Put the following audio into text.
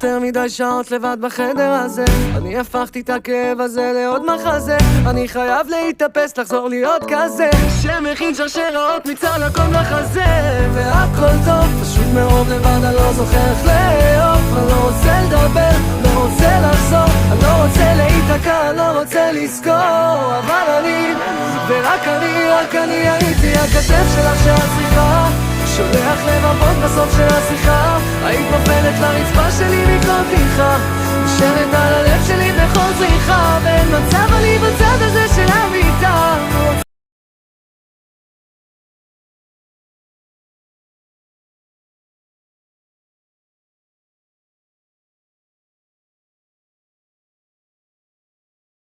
יותר מדי שעות לבד בחדר הזה. אני הפכתי את הכאב הזה לעוד מחזה. אני חייב להתאפס, לחזור להיות כזה שמכין שרשראות מצד הכל לחזה. והכל טוב, פשוט מרוב לבד אני לא זוכר איך לאהוב. אני לא רוצה לדבר, לא רוצה לחזור, אני לא רוצה להיתקע, לא רוצה לזכור. אבל אני, ורק אני הייתי הכתף שלך שאת צריכה, שולח לבבות בסוף של השיחה. היית נופלת לרצפה שלי מכל תמיכה, נשארת על הלב שלי בכל צריכה, ואין מצב אני בצד הזה של המי